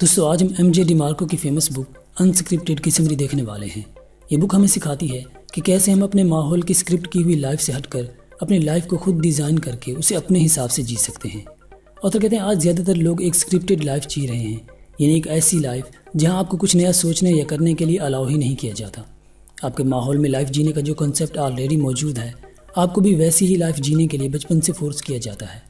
दोस्तों आज हम एम.जे. डिमार्को की फेमस बुक अनस्क्रिप्टेड की समरी देखने वाले हैं। ये बुक हमें सिखाती है कि कैसे हम अपने माहौल की स्क्रिप्ट की हुई लाइफ से हटकर अपनी लाइफ को खुद डिज़ाइन करके उसे अपने हिसाब से जी सकते हैं। ऑथर कहते हैं आज ज़्यादातर लोग एक स्क्रिप्टेड लाइफ जी रहे हैं, यानी एक ऐसी लाइफ जहाँ आपको कुछ नया सोचने या करने के लिए अलाउ ही नहीं किया जाता। आपके माहौल में लाइफ जीने का जो कॉन्सेप्ट ऑलरेडी मौजूद है, आपको भी वैसी ही लाइफ जीने के लिए बचपन से फोर्स किया जाता है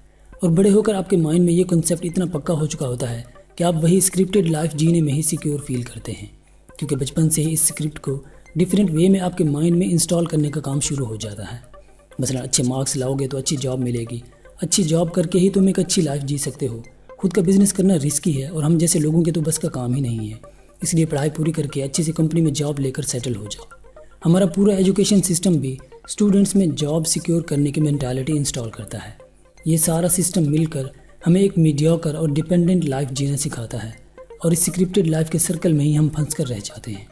और बड़े होकर आपके माइंड में ये कॉन्सेप्ट इतना पक्का हो चुका होता है कि आप वही स्क्रिप्टेड लाइफ जीने में ही सिक्योर फील करते हैं, क्योंकि बचपन से ही इस स्क्रिप्ट को डिफरेंट वे में आपके माइंड में इंस्टॉल करने का काम शुरू हो जाता है। मसलन अच्छे मार्क्स लाओगे तो अच्छी जॉब मिलेगी, अच्छी जॉब करके ही तुम एक अच्छी लाइफ जी सकते हो। खुद का बिजनेस करना रिस्की है और हम जैसे लोगों के तो बस का काम ही नहीं है, इसलिए पढ़ाई पूरी करके अच्छी सी कंपनी में जॉब लेकर सेटल हो जाओ। हमारा पूरा एजुकेशन सिस्टम भी स्टूडेंट्स में जॉब सिक्योर करने की मेंटालिटी इंस्टॉल करता है। ये सारा सिस्टम मिलकर हमें एक मीडियोकर और डिपेंडेंट लाइफ जीना सिखाता है और इस स्क्रिप्टेड लाइफ के सर्कल में ही हम फंस कर रह जाते हैं।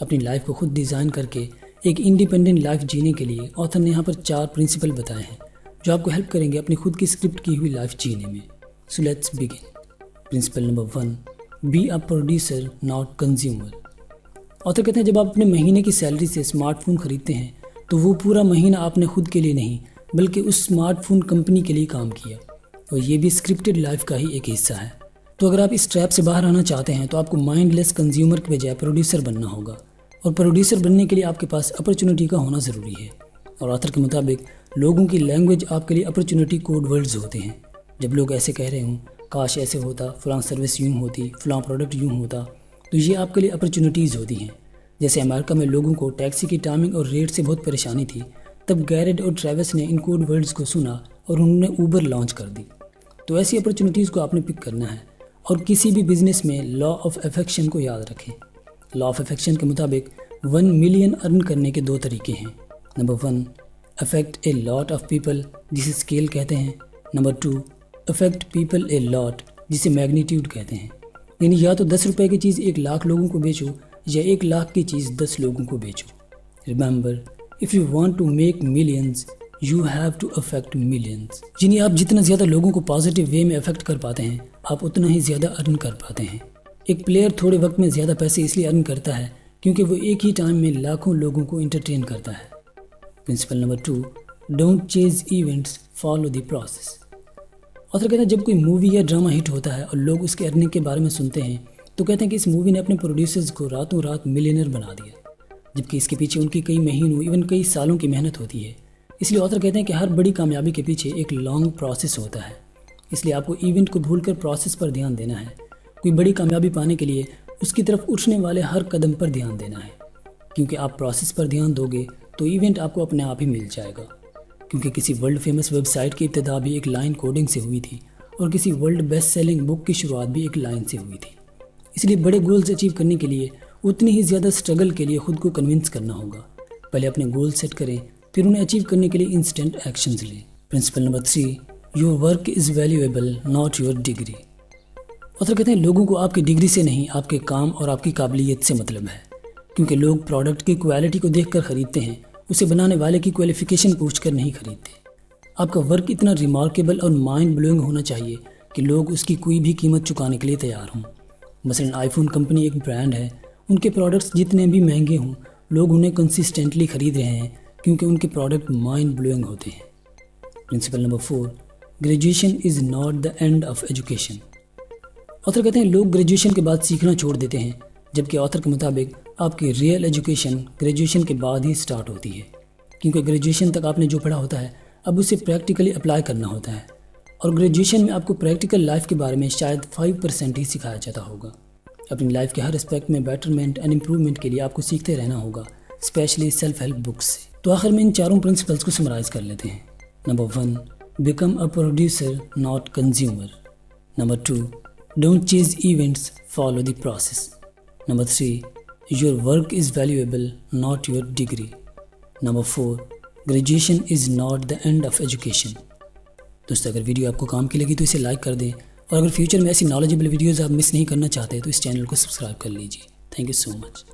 अपनी लाइफ को खुद डिज़ाइन करके एक इंडिपेंडेंट लाइफ जीने के लिए ऑथर ने यहाँ पर 4 प्रिंसिपल बताए हैं जो आपको हेल्प करेंगे अपनी खुद की स्क्रिप्ट की हुई लाइफ जीने में। So let's begin. Principle number 1, be a producer not consumer. Author कहते हैं जब आप अपने महीने की सैलरी से स्मार्टफोन खरीदते हैं तो वो पूरा महीना आपने खुद के लिए नहीं बल्कि उस स्मार्टफोन कंपनी के लिए काम किया, और ये भी स्क्रिप्टेड लाइफ का ही एक हिस्सा है। तो अगर आप इस ट्रैप से बाहर आना चाहते हैं तो आपको माइंडलेस कंज्यूमर के बजाय प्रोड्यूसर बनना होगा, और प्रोड्यूसर बनने के लिए आपके पास अपॉर्चुनिटी का होना ज़रूरी है। और ऑथर के मुताबिक लोगों की लैंग्वेज आपके लिए अपॉर्चुनिटी कोड वर्ड्स होते हैं। जब लोग ऐसे कह रहे हों, काश ऐसे होता, फ़लाँ सर्विस यूँ होती, फ़लाँ प्रोडक्ट यूँ होता, तो ये आपके लिए अपॉर्चुनिटीज़ होती हैं। जैसे अमेरिका में लोगों को टैक्सी की टाइमिंग और रेट से बहुत परेशानी थी, तब गैरेट और ट्रेविस ने इन कोड वर्ड्स को सुना और उन्होंने ऊबर लॉन्च कर दी। तो ऐसी अपॉर्चुनिटीज़ को आपने पिक करना है। और किसी भी बिजनेस में लॉ ऑफ अफेक्शन को याद रखें। लॉ ऑफ अफेक्शन के मुताबिक 1 मिलियन अर्न करने के 2 तरीके हैं। Number 1, affect a lot of people, जिसे स्केल कहते हैं। Number 2, affect people a lot, जिसे मैग्नीट्यूड कहते हैं। यानी या तो 10 रुपये की चीज़ 1 लाख लोगों को बेचो या 1 लाख की चीज़ 10 लोगों को बेचो। Remember, if you want to make millions you have to affect millions. यानी आप जितना ज़्यादा लोगों को पॉजिटिव वे में अफेक्ट कर पाते हैं, आप उतना ही ज़्यादा अर्न कर पाते हैं। एक प्लेयर थोड़े वक्त में ज़्यादा पैसे इसलिए अर्न करता है क्योंकि वो एक ही टाइम में लाखों लोगों को इंटरटेन करता है। Principle number 2, don't chase events, follow the process. Author कहते हैं जब कोई मूवी या ड्रामा हिट होता है और लोग उसके अर्निंग के बारे में सुनते हैं तो कहते हैं कि इस मूवी ने अपने प्रोड्यूसर्स को रातों रात मिलियनर बना दिया, जबकि इसके पीछे उनकी कई महीनों इवन कई सालों की मेहनत होती है। इसलिए ऑथर कहते हैं कि हर बड़ी कामयाबी के पीछे एक लॉन्ग प्रोसेस होता है, इसलिए आपको इवेंट को भूलकर प्रोसेस पर ध्यान देना है। कोई बड़ी कामयाबी पाने के लिए उसकी तरफ उठने वाले हर कदम पर ध्यान देना है, क्योंकि आप प्रोसेस पर ध्यान दोगे तो इवेंट आपको अपने आप ही मिल जाएगा। क्योंकि किसी वर्ल्ड फेमस वेबसाइट की इब्तिदा भी एक लाइन कोडिंग से हुई थी और किसी वर्ल्ड बेस्ट सेलिंग बुक की शुरुआत भी एक लाइन से हुई थी। इसलिए बड़े गोल्स अचीव करने के लिए उतनी ही ज़्यादा स्ट्रगल के लिए खुद को कन्विंस करना होगा। पहले अपने गोल सेट करें, फिर उन्हें अचीव करने के लिए इंस्टेंट एक्शंस लें। Principle number 3, your work is valuable not your degree. Author कहते हैं लोगों को आपकी डिग्री से नहीं आपके काम और आपकी काबिलियत से मतलब है, क्योंकि लोग प्रोडक्ट की क्वालिटी को देखकर खरीदते हैं, उसे बनाने वाले की क्वालिफिकेशन पूछकर नहीं खरीदते। आपका वर्क इतना रिमार्केबल और माइंड ब्लोइंग होना चाहिए कि लोग उसकी कोई भी कीमत चुकाने के लिए तैयार हों। मसलन आईफोन कंपनी एक ब्रांड है, उनके प्रोडक्ट्स जितने भी महंगे हों लोग उन्हें कंसिस्टेंटली खरीद रहे हैं क्योंकि उनके प्रोडक्ट माइंड ब्लोइंग होते हैं। Principle number 4, graduation is not the end of education. Author कहते हैं लोग ग्रेजुएशन के बाद सीखना छोड़ देते हैं, जबकि ऑथर के मुताबिक आपकी रियल एजुकेशन ग्रेजुएशन के बाद ही स्टार्ट होती है, क्योंकि ग्रेजुएशन तक आपने जो पढ़ा होता है अब उसे प्रैक्टिकली अप्लाई करना होता है, और ग्रेजुएशन में आपको प्रैक्टिकल लाइफ के बारे में शायद 5% ही सिखाया जाता होगा। अपनी लाइफ के हर एस्पेक्ट में बेटरमेंट एंड इम्प्रूवमेंट के लिए आपको सीखते रहना होगा, स्पेशली सेल्फ हेल्प बुक्स से। तो आखिर में इन 4 प्रिंसिपल्स को समराइज कर लेते हैं। Number 1, become a producer not consumer. Number 2, don't chase events, follow the process. Number 3, your work is valuable not your degree. Number 4, graduation is not the end of education. दोस्तों अगर video आपको काम की लगी तो इसे लाइक कर दें, और अगर फ्यूचर में ऐसी नॉलेजेबल वीडियोज़ आप मिस नहीं करना चाहते तो इस चैनल को सब्सक्राइब कर लीजिए। Thank you so much.